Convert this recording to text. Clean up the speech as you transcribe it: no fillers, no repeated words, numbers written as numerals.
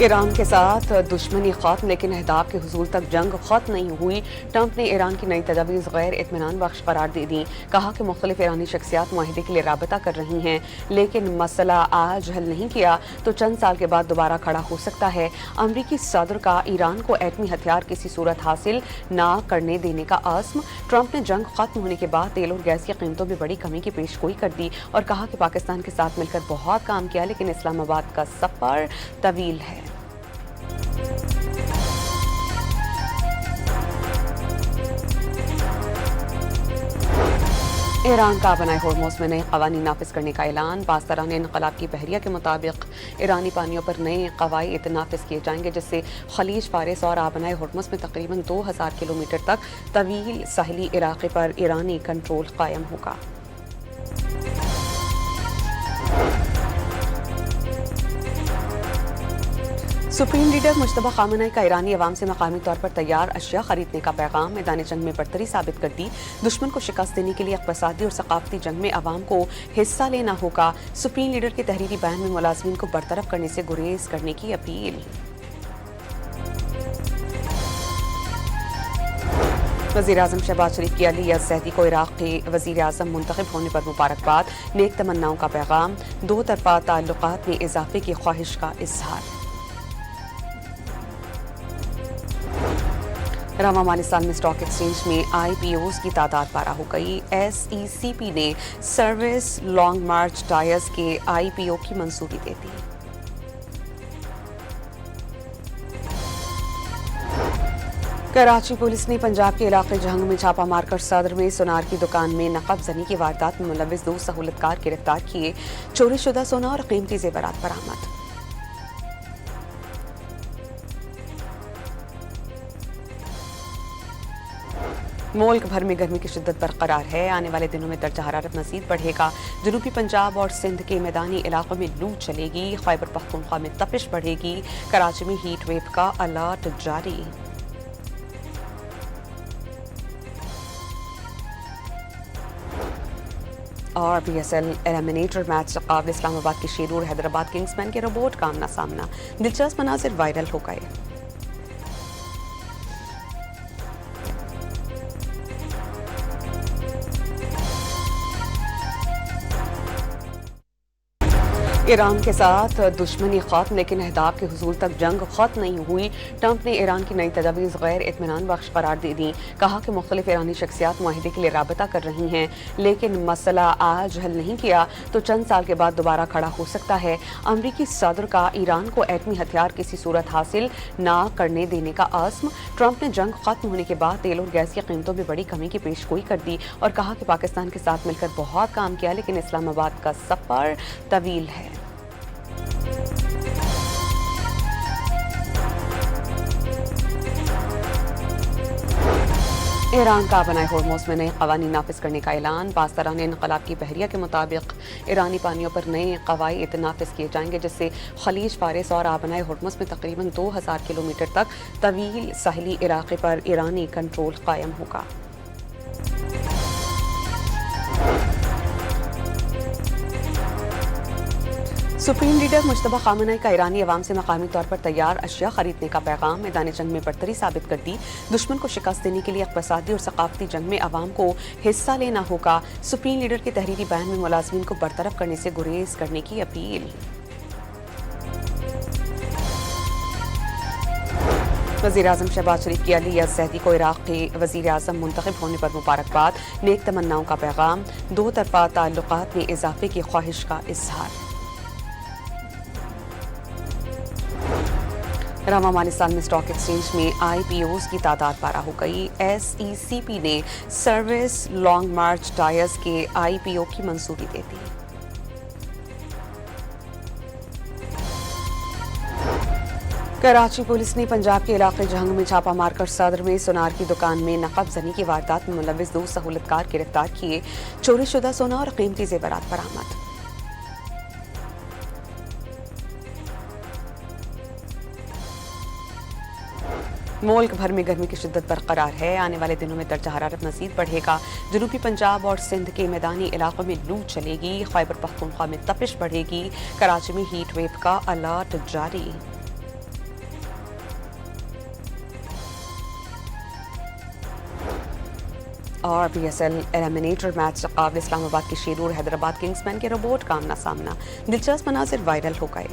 Iran के साथ दुश्मनी खत्म, लेकिन अहदाफ के हुसूल तक जंग खत्म नहीं हुई। ट्रंप ने ईरान की नई तजावीज़ गैर इत्मीनान बख्श करार दे दी। कहा कि मुख्तलिफ ईरानी शख्सियात मुआहिदे के लिए राबता कर रही हैं, लेकिन मसला आज हल नहीं किया तो चंद साल के बाद दोबारा खड़ा हो सकता है। अमरीकी सदर का ईरान को एटमी हथियार किसी सूरत हासिल ना करने देने का आज़्म। ट्रंप ने जंग खत्म होने के बाद तेल और गैस की कीमतों में बड़ी कमी की पेशगोई कर दी और कहा कि पाकिस्तान के साथ मिलकर बहुत काम किया, लेकिन इस्लामाबाद का सफर तवील है। ईरान का बनाए होर्मुज़ में नए कवानीन नाफिज करने का ऐलान। पासदारान इनकलाब की बहरिया के मुताबिक ईरानी पानियों पर नए कवायद नाफिज किए जाएंगे, जिससे खलीज फारिस और आबनाए होर्मुज़ में तकरीबन 2000 किलोमीटर तक तवील साहिली इलाके पर ईरानी कंट्रोल कायम होगा। सुप्रीम लीडर मुश्तबा खामनेई का ईरानी अवाम से मकामी तौर पर तैयार अशिया खरीदने का पैगाम। मैदान जंग में बरतरी साबित कर दी। दुश्मन को शिकस्त देने के लिए इक़्तिसादी और सकाफती जंग में अवाम को हिस्सा लेना होगा। सुप्रीम लीडर के तहरीरी बयान में मुलाज़मीन को बरतरफ करने से गुरेज करने की अपील। वज़ीर आज़म शहबाज शरीफ की अली ज़ैदी को इराक़ के वज़ीर आज़म मुंतखब होने पर मुबारकबाद। नेक तमन्नाओं का पैगाम। दो तरफ़ा ताल्लुक़ात में इजाफ़े की ख्वाहिश का इज़हार। रवा माली साल में स्टॉक एक्सचेंज में IPOs की तादाद 12 हो गई। SECP ने सर्विस लॉन्ग मार्च टायर्स के IPO की मंजूरी दे दी। कराची पुलिस ने पंजाब के इलाके जहंग में छापा मारकर सदर में सुनार की दुकान में नकब जनी की वारदात में मुलविस 2 सहूलतकार गिरफ्तार किए। चोरी शुदा सोना और कीमती जेवरात बरामद। मुल्क भर में गर्मी की शिद्दत बरकरार है। आने वाले दिनों में दर्जा हरारत मजीद बढ़ेगा। जनूबी पंजाब और सिंध के मैदानी इलाकों में लू चलेगी। खैबर पख्तूनख्वा में तपिश बढ़ेगी। कराची में हीट वेव का अलर्ट जारी। और PSL एलिमिनेटर मैच मुकाबले इस्लामाबाद के शेरूर हैदराबाद किंग्समैन के रोबोट का आमना सामना। दिलचस्प मनाजिर वायरल हो गए। ईरान के साथ दुश्मनी खत्म, लेकिन अहदाफ के हुसूल तक जंग खत्म नहीं हुई। ट्रंप ने ईरान की नई तजावीज़ गैर इत्मीनान बख्श करार दे दी। कहा कि मुख्तलिफ ईरानी शख्सियात मुआहिदे के लिए राबता कर रही हैं, लेकिन मसला आज हल नहीं किया तो चंद साल के बाद दोबारा खड़ा हो सकता है। अमरीकी सदर का ईरान को एटमी हथियार किसी सूरत हासिल ना करने देने का आज़्म। ट्रंप ने जंग खत्म होने के बाद तेल और गैस की कीमतों में बड़ी कमी की पेशगोई कर दी और कहा कि पाकिस्तान के साथ मिलकर बहुत काम किया, लेकिन इस्लामाबाद का सफर तवील है। ईरान का बनाए होर्मुज़ में नए कवानीन नाफिज करने का ऐलान। पासदारान इनकलाब की बहरिया के मुताबिक ईरानी पानियों पर नए कवायद नाफिज किए जाएंगे, जिससे खलीज फारिस और आबनाए होर्मुज़ में तकरीबन 2000 किलोमीटर तक तवील साहिली इलाके पर ईरानी कंट्रोल कायम होगा। सुप्रीम लीडर मुश्तबा खामनेई का ईरानी अवाम से मकामी तौर पर तैयार अशिया खरीदने का पैगाम। मैदान जंग में बरतरी साबित कर दी। दुश्मन को शिकस्त देने के लिए इक़्तिसादी और सकाफती जंग में अवाम को हिस्सा लेना होगा। सुप्रीम लीडर के तहरीरी बयान में मुलाज़मीन को बरतरफ करने से गुरेज करने की अपील। वज़ीर आज़म शहबाज शरीफ की अली ज़ैदी को इराक़ के वज़ीर आज़म मुंतखब होने पर मुबारकबाद। नेक तमन्नाओं का पैगाम। दो तरफ़ा ताल्लुक़ात में इजाफ़े की ख्वाहिश का इज़हार। रवा माली साल में स्टॉक एक्सचेंज में IPOs की तादाद 12 हो गई। SECP ने सर्विस लॉन्ग मार्च टायर्स के IPO की मंजूरी दे दी। कराची पुलिस ने पंजाब के इलाके जहंग में छापा मारकर सदर में सुनार की दुकान में नकब जनी की वारदात में मुलविस 2 सहूलतकार गिरफ्तार किए। चोरी शुदा सोना और कीमती जेवरात बरामद। मुल्क भर में गर्मी की शिद्दत बरकरार है। आने वाले दिनों में दर्जा हरारत मजीद बढ़ेगा। जनूबी पंजाब और सिंध के मैदानी इलाकों में लू चलेगी। खैबर पख्तूनख्वा में तपिश बढ़ेगी। कराची में हीट वेव का अलर्ट जारी। और PSL एलिमिनेटर मैच मुकाबले इस्लामाबाद के शेरू और हैदराबाद किंग्समैन के रोबोट का आमना सामना, दिलचस्प मनाजिर वायरल हो गए।